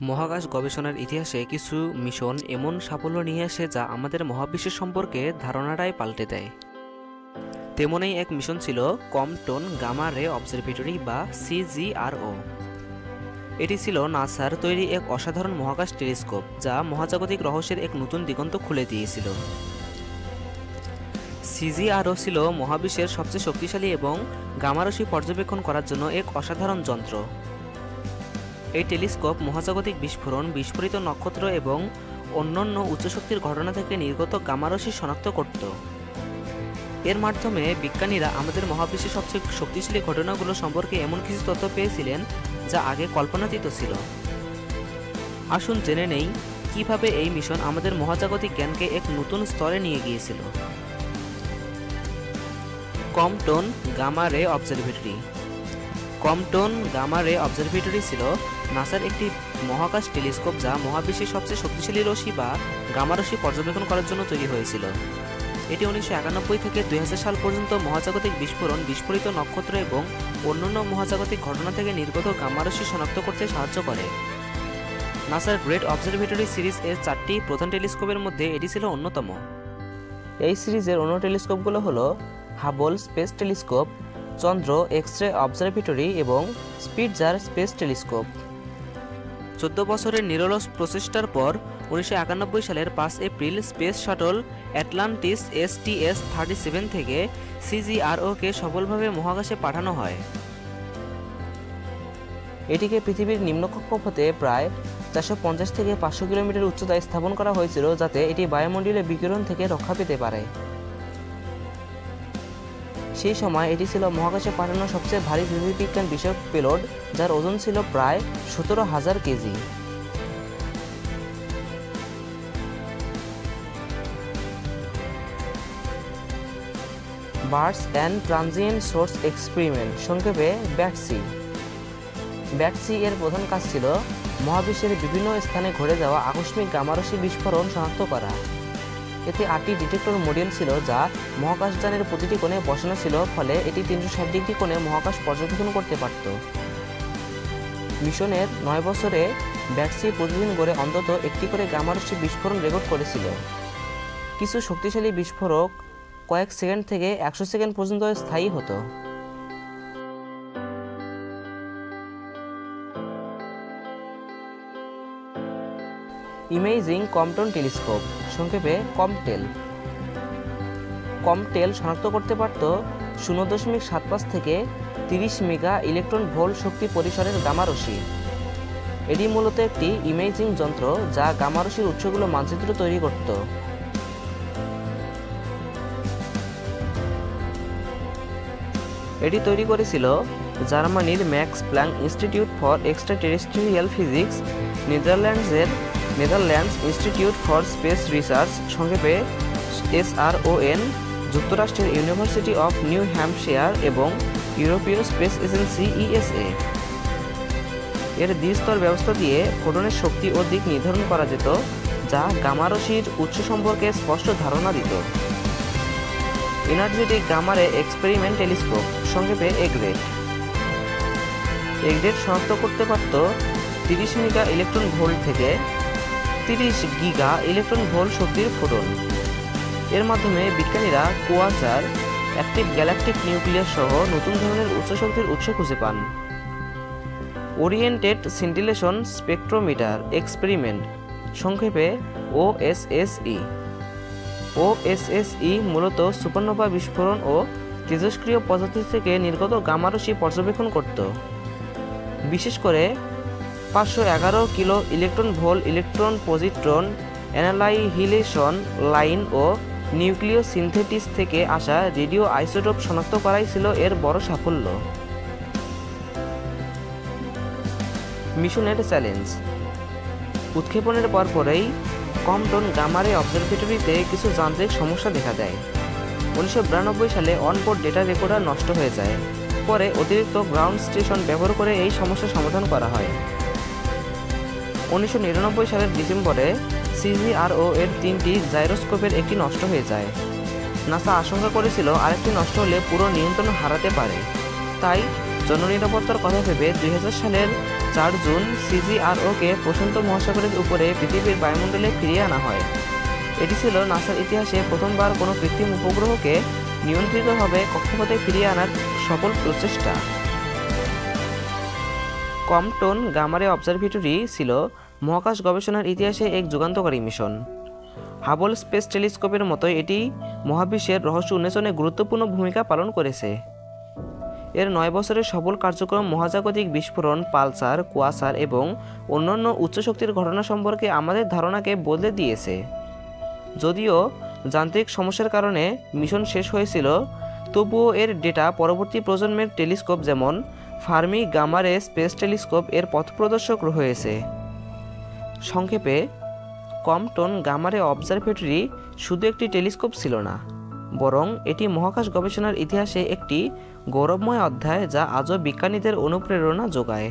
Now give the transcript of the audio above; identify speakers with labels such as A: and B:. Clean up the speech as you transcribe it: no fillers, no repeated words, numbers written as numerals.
A: মহাকাশ গবেষণার ইতিহাসে কিছু মিশন এমন সাফল্য নিয়ে আসে যা আমাদের মহাবিশ্বের সম্পর্কে ধারণাটাই পাল্টে দেয়। তেমনই এক মিশন ছিল কম্পটন গামা রে অবজারভেটরি বা CGRO। এটি ছিল নাসার তৈরি এক অসাধারণ মহাকাশ টেলিস্কোপ যা মহাজাগতিক রহস্যের এক নতুন দিগন্ত খুলে দিয়েছিল। CGRO ছিল মহাবিশ্বের সবচেয়ে শক্তিশালী এবং গামারশ্মি পর্যবেক্ষণ করার জন্য এক অসাধারণ যন্ত্র। এই টেলিস্কোপ মহাজাগতিক বিস্ফোরণ, বিস্ফোরিত নক্ষত্র এবং অন্যান্য উচ্চশক্তির ঘটনা থেকে নির্গত গামারশ্মি শনাক্ত করত। এর মাধ্যমে বিজ্ঞানীরা আমাদের মহাবিশ্বের সবচেয়ে শক্তিশালী ঘটনাগুলো সম্পর্কে এমন কিছু তথ্য পেয়েছিলেন যা আগে কল্পনাতীত ছিল। আসুন জেনে নেই কিভাবে এই মিশন আমাদের মহাজাগতিক জ্ঞানকে এক নতুন স্তরে নিয়ে গিয়েছিল। কম্পটন গামা রে অবজারভেটরি। কম্পটন গামা রে অবজারভেটরি ছিল নাসার একটি মহাকাশ টেলিস্কোপ যা মহাবিশ্বের সবচেয়ে শক্তিশালী রশ্মি বা গামা রশ্মি পর্যবেক্ষণ করার জন্য তৈরি হয়েছিল। এটি 1991 থেকে 2000 সাল পর্যন্ত মহাজাগতিক বিস্ফোরণ, বিস্ফোরিত নক্ষত্র এবং অন্যান্য মহাজাগতিক ঘটনা থেকে নির্গত গামা রশ্মি শনাক্ত করতে সাহায্য করে। নাসার গ্রেট অবজারভেটরি সিরিজ এর 4টি প্রধান টেলিস্কোপের মধ্যে এটি ছিল অন্যতম। এই সিরিজের অন্য টেলিস্কোপগুলো হলো হাবল স্পেস টেলিস্কোপ, চন্দ্র এক্স-রে অবজারভেটরি এবং স্পিটজার স্পেস টেলিস্কোপ। 14 বছরের নিরলস প্রচেষ্টার পর 1991 সালের 5 April space shuttle Atlantis STS-37 থেকে CGRO-কে সফলভাবে মহাকাশে পাঠানো হয়। এটিকে পৃথিবীর নিম্ন কক্ষপথে প্রায় 450 থেকে 500 কিলোমিটার উচ্চতায় স্থাপন করা হয়েছিল যাতে এটি বায়ুমণ্ডলীয় বিকিরণ থেকে রক্ষা পেতে পারে। সেই সময় এটি ছিল মহাকাশে পাঠানো সবচেয়ে ভারী জ্যোতির্বিজ্ঞান বিষয়ক পেলোড, যার ওজন ছিল প্রায় 17,000 KG. Birds and transient source experiment, সংক্ষেপে ব্যাটসি। ব্যাটসি এর প্রধান কাজ ছিল মহাবিশ্বের বিভিন্ন স্থানে ঘটে যাওয়া আকস্মিক গামারশ্মি বিস্ফোরণ শনাক্ত করা। এতে 8টি ডিটেক্টর মডিউল ছিল যা মহাকাশযানের প্রতিটি কোণে বসানো ছিল, ফলে এটি 360 ডিগ্রি কোণে মহাকাশ পর্যবেক্ষণ করতে পারত। মিশনের 9 বছরে ব্যাটসি প্রতিদিন গড়ে অন্তত একটি করে গামারশ্মি বিস্ফোরণ রেকর্ড করেছিল। কিছু শক্তিশালী বিস্ফোরক কয়েক সেকেন্ড থেকে 100 সেকেন্ড পর্যন্ত স্থায়ী হতো। ইমেজিং কম্পটন টেলিস্কোপ, সংক্ষেপে কম্পটেল। কম্পটেল শনাক্ত করতে পারত 0.75 থেকে 30 মেগা ইলেকট্রন ভোল্ট শক্তি পরিসরের গামারশ্মি। এটি মূলত একটি ইমেজিং যন্ত্র যা গামারশ্মির উৎসগুলো মানচিত্র তৈরি করত। এটি তৈরি করেছিল জার্মানির Max Planck Institute for extraterrestrial physics, Netherlands Institute for Space Research, সংক্ষেপে SRON, যুক্তরাষ্ট্রের ইউনিভার্সিটি অফ নিউ হ্যাম্পশায়ার এবং ইউরোপীয় স্পেস এজেন্সি ESA। এর দ্বিস্তর ব্যবস্থা দিয়ে ফোটনের শক্তি ও দিক নির্ধারণ করা যেত, যা গামারশ্মির উৎস সম্পর্কে স্পষ্ট ধারণা দিত। এনার্জেটিক গামা রে এক্সপেরিমেন্ট টেলিস্কোপ, সংক্ষেপে EGRET। EGRET শনাক্ত করতে পারত 30 মেগা ইলেকট্রন ভোল্ট থেকে 30 গিগা ইলেকট্রন ভোল্ট শক্তির ফোটন। এর মাধ্যমে বিজ্ঞানীরা কোয়াসার, অ্যাক্টিভ গ্যালাকটিক নিউক্লিয়াস সহ নতুন ধরনের উচ্চ শক্তির উৎস খুঁজে পান। ওরিয়েন্টেড সিন্টিলেশন স্পেকট্রোমিটার এক্সপেরিমেন্ট, সংক্ষেপে OSSE। OSSE মূলত সুপারনোভা বিস্ফোরণ ও তেজস্ক্রিয় পদার্থ থেকে নির্গত গামারশ্মি পর্যবেক্ষণ করত। বিশেষ করে 511 kilo electron volt electron positron annihilation line ও নিউক্লিয় সিনথেটিস থেকে আসা রেডিও আইসোটোপ শনাক্ত করাই ছিল এর বড় সাফল্য। মিশনের চ্যালেঞ্জ। উৎক্ষেপণের পরপরই কম্পটন গামা রে অবজারভেটরিতে কিছু যান্ত্রিক সমস্যা দেখা দেয়। 1992 সালে অনবোর্ড ডেটা রেকর্ডার নষ্ট হয়ে যায়। পরে অতিরিক্ত গ্রাউন্ড স্টেশন ব্যবহার করে এই সমস্যার সমাধান করা হয়। 1999 সালের ডিসেম্বরে CGRO এর 3টি জাইরোস্কোপের একটি নষ্ট হয়ে যায়। নাসা আশঙ্কা করেছিল আরেকটি নষ্ট হলে পুরো নিয়ন্ত্রণ হারাতে পারে, তাই জননিরাপত্তার কথা ভেবে 2000 সালের 4 জুন CGRO-কে প্রশান্ত মহাসাগরের উপরে পৃথিবীর বায়ুমণ্ডলে ফিরিয়ে আনা হয়। এটি ছিল নাসার ইতিহাসে প্রথমবার কোনো কৃত্রিম উপগ্রহকে নিয়ন্ত্রিতভাবে কক্ষপথে ফিরিয়ে আনার সফল প্রচেষ্টা। কম্পটন গামা রে অবজারভেটরি ছিল মহাকাশ গবেষণার ইতিহাসে এক যুগান্তকারী মিশন। হাবল স্পেস টেলিস্কোপের মতো এটি মহাবিশ্বের রহস্য উন্মোচনে গুরুত্বপূর্ণ ভূমিকা পালন করেছে। এর 9 বছরের সফল কার্যক্রম মহাজাগতিক বিস্ফোরণ, পালসার, কুয়াসার এবং অন্যান্য উচ্চ শক্তির ঘটনা সম্পর্কে আমাদের ধারণাকে বদলে দিয়েছে। যদিও যান্ত্রিক সমস্যার কারণে মিশন শেষ হয়েছিল, তবুও এর ডেটা পরবর্তী প্রজন্মের টেলিস্কোপ যেমন ফার্মি গামা রে স্পেস টেলিস্কোপ এর পথপ্রদর্শক হয়েছে। সংক্ষেপে, কম্পটন গামা রে অবজারভেটরি শুধু একটি টেলিস্কোপ ছিল না, বরং এটি মহাকাশ গবেষণার ইতিহাসে একটি গৌরবময় অধ্যায় যা আজও বিজ্ঞানীদের অনুপ্রেরণা যোগায়।